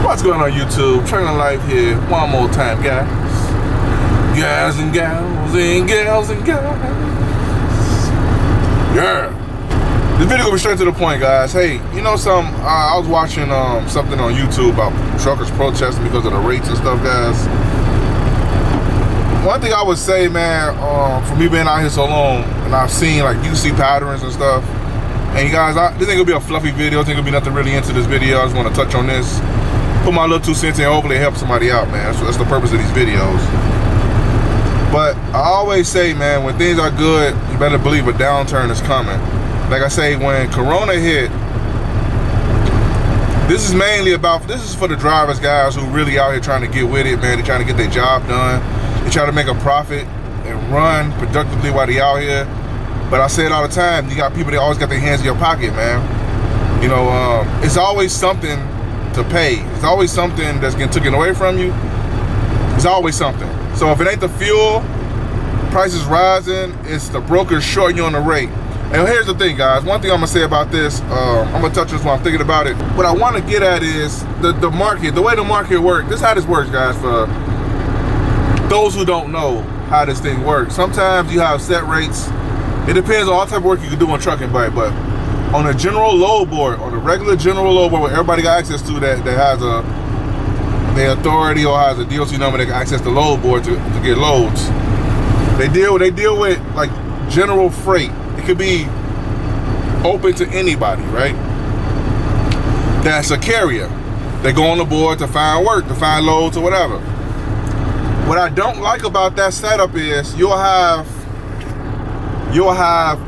What's going on YouTube? Trucking and Life here one more time, guys. Guys and gals and gals and guys. Yeah. This video gonna be straight to the point, guys. Hey, you know something? I was watching something on YouTube about truckers protesting because of the rates and stuff, guys. One thing I would say, man, for me being out here so long, and I've seen, like, you can see patterns and stuff. And you guys, this ain't gonna be a fluffy video. This ain't gonna be nothing really into this video. I just want to touch on this, put my little 2 cents in, hopefully help somebody out, man. That's the purpose of these videos. But I always say, man, when things are good, you better believe a downturn is coming. Like I say, when Corona hit, this is mainly about, this is for the drivers, guys, who really out here trying to get with it, man. They're trying to get their job done. They try to make a profit and run productively while they out here. But I say it all the time, you got people that always got their hands in your pocket, man. You know, it's always something to pay. It's always something that's getting taken away from you. It's always something. So if it ain't the fuel, prices rising, it's the brokers shorting you on the rate. And here's the thing, guys. One thing I'm gonna say about this, I'm gonna touch this while I'm thinking about it. What I wanna get at is the market, the way the market works. This is how this works, guys, for those who don't know how this thing works. Sometimes you have set rates. It depends on all type of work you can do on trucking, but on a general load board, on a regular general load board where everybody got access to that has the authority or has a DOT number that can access the load board to get loads. They deal with like general freight. It could be open to anybody, right? That's a carrier. They go on the board to find work, to find loads or whatever. What I don't like about that setup is you'll have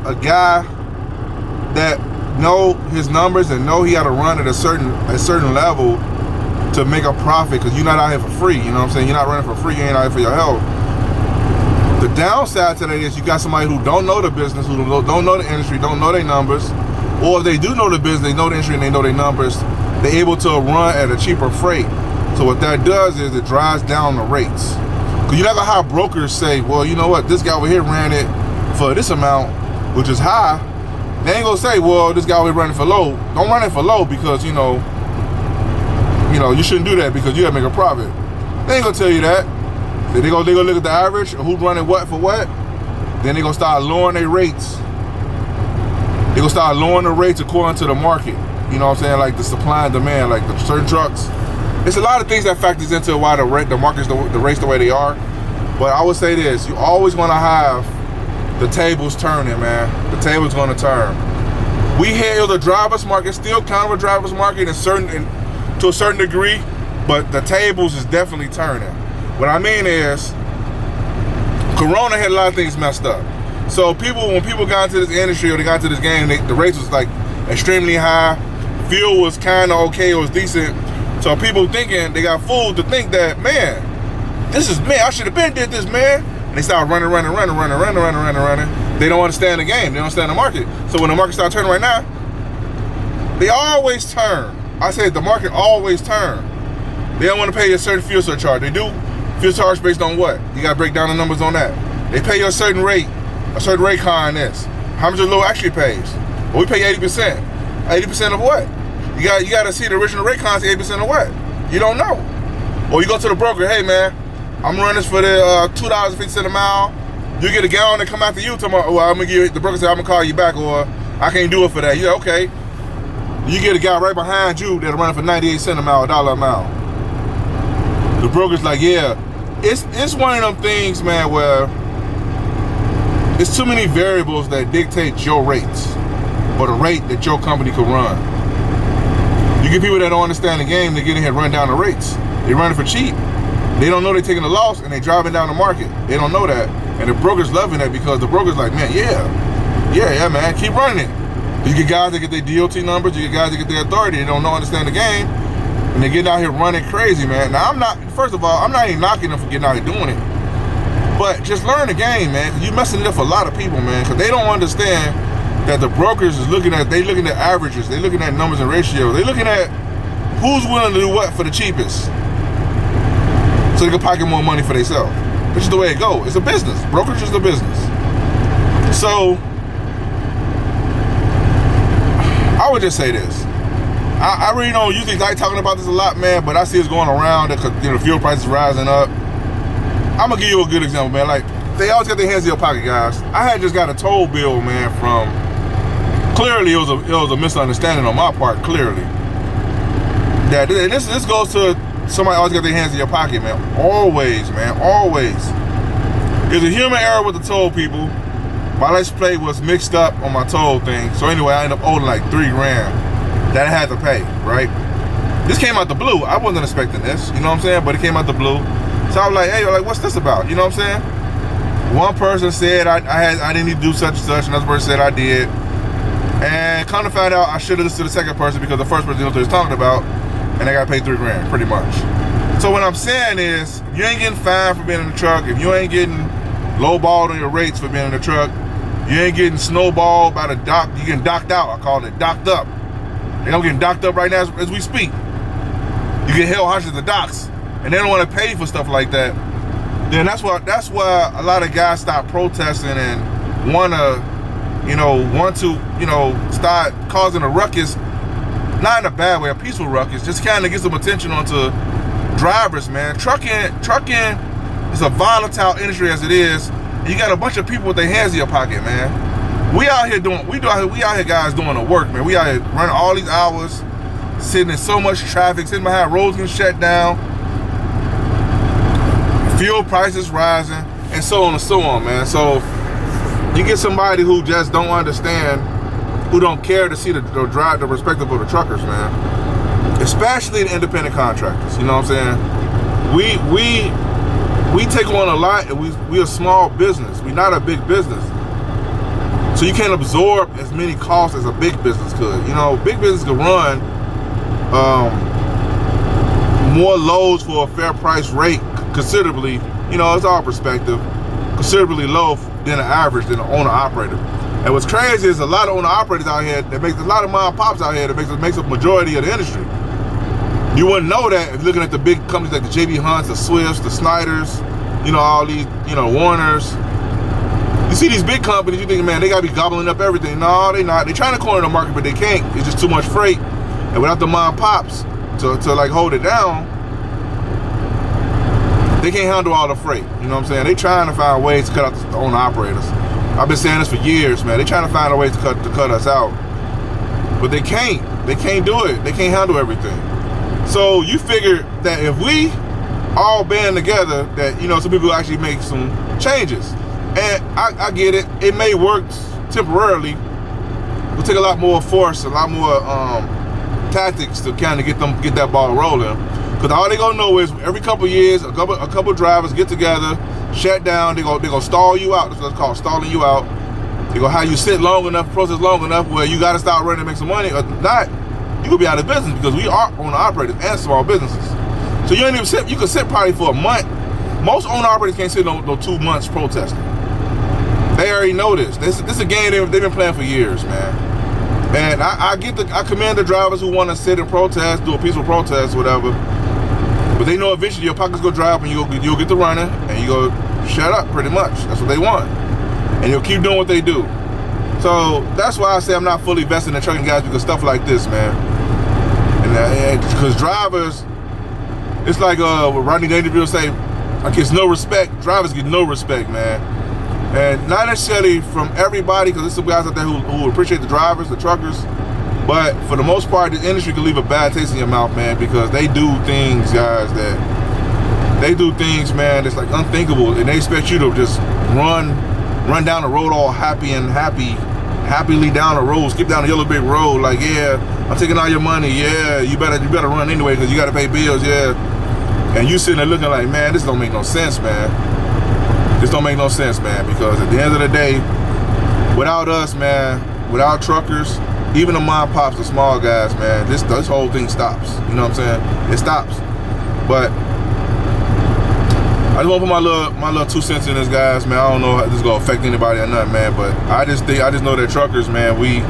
a guy that know his numbers and know he got to run at a certain level to make a profit, because you're not out here for free. You know what I'm saying? You're not running for free. You ain't out here for your health. The downside to that is you got somebody who don't know the business, who don't know the industry, don't know their numbers, or if they do know the business, they know the industry and they know their numbers, they're able to run at a cheaper freight. So what that does is it drives down the rates. Because you're not gonna have brokers say, well, you know what, this guy over here ran it for this amount, which is high. They ain't gonna say, well, this guy over here running for low. Don't run it for low because you shouldn't do that because you gotta make a profit. They ain't gonna tell you that. They gonna look at the average of who's running what for what. Then they gonna start lowering their rates. They gonna start lowering the rates according to the market. You know what I'm saying? Like the supply and demand, like the certain trucks. It's a lot of things that factors into why the market's the rates the way they are. But I would say this: you always want to have the tables turning, man. The table's gonna turn. We hail the driver's market, still kind of a driver's market to a certain degree, but the tables is definitely turning. What I mean is, Corona had a lot of things messed up. So when people got into this industry or they got into this game, the rates was like extremely high. Fuel was kind of okay, it was decent. So people thinking, they got fooled to think that, man, I should have been did this, man. And they start running. They don't understand the game. They don't understand the market. So when the market starts turning right now, they always turn. I say the market always turn. They don't want to pay you a certain fuel surcharge. They do fuel surcharge based on what? You got to break down the numbers on that. They pay you a certain rate on this. How much a load actually pays? Well, we pay 80%. 80% of what? You got to see the original rate con, 80% of what? You don't know. Or you go to the broker, hey man, I'm running this for the $2.50 a mile. You get a gallon and come after you. Well, I'm gonna give you, the broker say I'm gonna call you back, or I can't do it for that. Yeah, okay. You get a guy right behind you that'll run for 98 cents a mile, $1 a mile. The broker's like, yeah, it's one of them things, man, where it's too many variables that dictate your rates or the rate that your company can run. You get people that don't understand the game, they get in here and run down the rates. They run it for cheap. They don't know they're taking a loss and they driving down the market. They don't know that. And the broker's loving that because the broker's like, man, yeah, man, keep running it. You get guys that get their DOT numbers, you get guys that get their authority, they don't understand the game, and they getting out here running crazy, man. Now, first of all, I'm not even knocking them for getting out here doing it. But just learn the game, man, because you're messing it up for a lot of people, man, because they don't understand that the brokers is looking at averages, they looking at numbers and ratios, they looking at who's willing to do what for the cheapest, so they can pocket more money for themselves. Which is the way it goes. It's a business. Brokerage is a business. So I would just say this: I really don't usually like talking about this a lot, man, but I see it's going around because, you know, the fuel prices rising up. I'm gonna give you a good example, man. Like, they always got their hands in your pocket, guys. I had just got a toll bill, man, from, clearly it was a misunderstanding on my part, clearly. That this goes to somebody always got their hands in your pocket, man. Always, man, always. There's a human error with the toll people. My license plate was mixed up on my toll thing. So anyway, I ended up owing like $3 grand that I had to pay, right? This came out the blue. I wasn't expecting this, you know what I'm saying? But it came out the blue. So I was like, hey, like, what's this about? You know what I'm saying? One person said I didn't need to do such and such. Another person said I did. And kind of found out I should have listened to the second person because the first person was talking about, and I got paid $3 grand, pretty much. So what I'm saying is, if you ain't getting fined for being in the truck, if you ain't getting lowballed on your rates for being in the truck, you ain't getting snowballed by the dock, you getting docked out. I call it docked up. And I'm getting docked up right now as we speak. You get held hostage at the docks, and they don't want to pay for stuff like that. Then that's why a lot of guys stop protesting and want to start causing a ruckus, not in a bad way, a peaceful ruckus, just kind of get some attention onto drivers, man. Trucking is a volatile industry as it is. You got a bunch of people with their hands in your pocket, man. We out here guys doing the work, man. We out here running all these hours, sitting in so much traffic, sitting behind roads getting shut down, fuel prices rising, and so on and so on, man. So you get somebody who just don't understand, who don't care to see the perspective of the truckers, man. Especially the independent contractors. You know what I'm saying? We take on a lot, and we a small business. We're not a big business. So you can't absorb as many costs as a big business could. You know, big business could run more loads for a fair price rate, considerably, you know, it's our perspective, considerably low than an average, than an owner-operator. And what's crazy is a lot of owner-operators out here, that makes a lot of mom pops out here that makes up a majority of the industry. You wouldn't know that if you're looking at the big companies like the JB Hunts, the Swifts, the Snyders, you know, all these, you know, Warners. You see these big companies, you think, man, they gotta be gobbling up everything. No, they not. They're trying to corner the market, but they can't. It's just too much freight. And without the mom pops to like hold it down, they can't handle all the freight. You know what I'm saying? They trying to find ways to cut out the owner operators. I've been saying this for years, man. They trying to find a way to cut us out, but they can't. They can't do it. They can't handle everything. So you figure that if we all band together, that, you know, some people actually make some changes. And I get it. It may work temporarily. It'll take a lot more force, a lot more tactics to kind of get that ball rolling. Because all they gonna know is every couple of years, a couple drivers get together, shut down. They gonna stall you out. That's what it's called, stalling you out. They gonna have you sit long enough, process long enough where you gotta start running and make some money. Or not, you gonna be out of business, because we are owner operators and small businesses. So you ain't even sit. You can sit probably for a month. Most owner operators can't sit no 2 months protesting. They already know this. This is a game they've been playing for years, man. And I commend the drivers who want to sit and protest, do a peaceful protest, whatever. But they know eventually your pockets go dry up and you'll get to running and you go shut up, pretty much. That's what they want. And you'll keep doing what they do. So that's why I say I'm not fully vested in trucking guys, because stuff like this, man. And because drivers, it's like Rodney Dangerfield say, like, it's no respect. Drivers get no respect, man. And not necessarily from everybody, because there's some guys out there who appreciate the drivers, the truckers. But for the most part, the industry can leave a bad taste in your mouth, man, because they do things, guys, man, that's like unthinkable. And they expect you to just run down the road all happily down the road, skip down the yellow brick road, like, yeah, I'm taking all your money, yeah, you better run anyway, because you got to pay bills, yeah. And you sitting there looking like, man, this don't make no sense, man. This don't make no sense, man, because at the end of the day, without us, man, without truckers, even the mom pops, the small guys, man, this whole thing stops. You know what I'm saying? It stops. But I just want to put my little 2 cents in this, guys, man. I don't know how this is gonna affect anybody or nothing, man. But I just know that truckers, man, we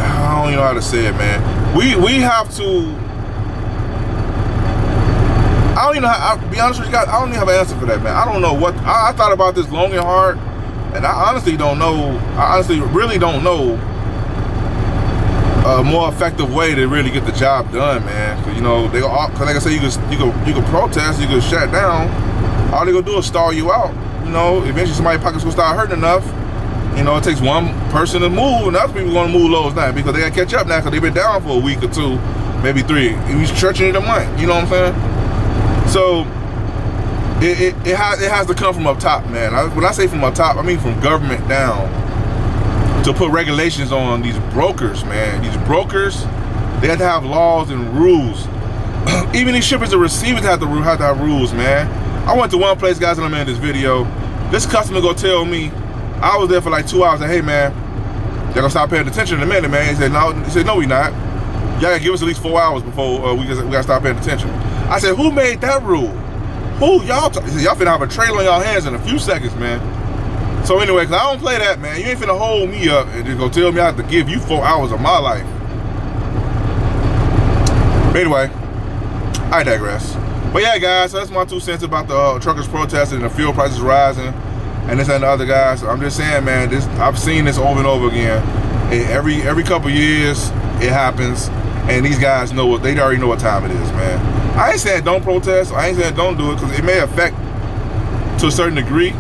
I don't even know how to say it, man. We have to. I don't even know how, I'll be honest with you guys, I don't even have an answer for that, man. I don't know what, I thought about this long and hard, and And I honestly don't know. I honestly really don't know a more effective way to really get the job done, man. Cause, you know, they all, cause like I said, you can protest, you can shut down. All they gonna do is stall you out. You know, eventually somebody's pockets gonna start hurting enough. You know, it takes one person to move, and other people gonna move lows now because they gotta catch up now because they've been down for a week or two, maybe 3. He's stretching it a month. You know what I'm saying? So it has to come from up top, man. When I say from up top, I mean from government down, to put regulations on these brokers, man. These brokers, they have to have laws and rules. Even these shippers and receivers have to have rules, man. I went to one place, guys, and I'm in this video. This customer go tell me, I was there for like 2 hours, and hey, man, they're gonna stop paying attention in a minute, man. He said, no, we not. Y'all gotta give us at least 4 hours before we gotta stop paying attention. I said, who made that rule? Who? Y'all finna have a trailer on y'all hands in a few seconds, man. So anyway, cause I don't play that, man. You ain't finna hold me up and just go tell me I have to give you 4 hours of my life. But anyway, I digress. But yeah, guys, so that's my 2 cents about the truckers protesting and the fuel prices rising and this and the other, guys. I'm just saying, man, I've seen this over and over again. Every couple years it happens, and these guys know they already know what time it is, man. I ain't saying don't protest. I ain't saying don't do it, because it may affect to a certain degree,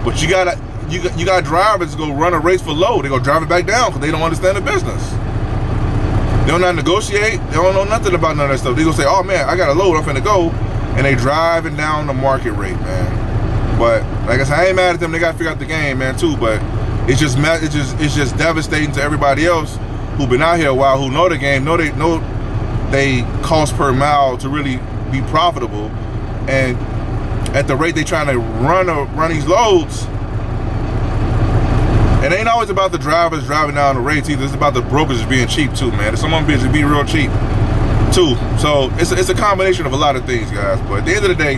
but you got drivers go run a race for low. They go drive it back down because they don't understand the business. They don't know how to negotiate. They don't know nothing about none of that stuff. They gonna say, oh man, I got a load, I'm finna go, and they driving down the market rate, man. But like I said, I ain't mad at them. They gotta figure out the game, man, too. But it's just devastating to everybody else who been out here a while, who know the game, know they cost per mile to really be profitable, and at the rate they trying to run these loads. It ain't always about the drivers driving down the rates either. It's about the brokers being cheap too, man. Some of them bitches be real cheap too. So it's a combination of a lot of things, guys. But at the end of the day,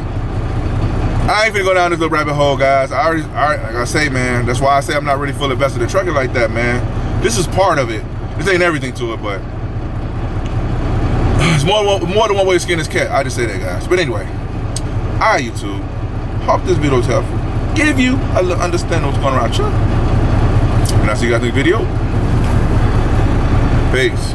I ain't finna go down this little rabbit hole, guys. Like I say, man, that's why I say I'm not really full invested in trucking like that, man. This is part of it. This ain't everything to it, but it's more than one way to skin this cat. I just say that, guys. But anyway, all right, YouTube. Hope this video was helpful. Give you a little understanding what's going on around you. And I'll see you guys in the video. Peace.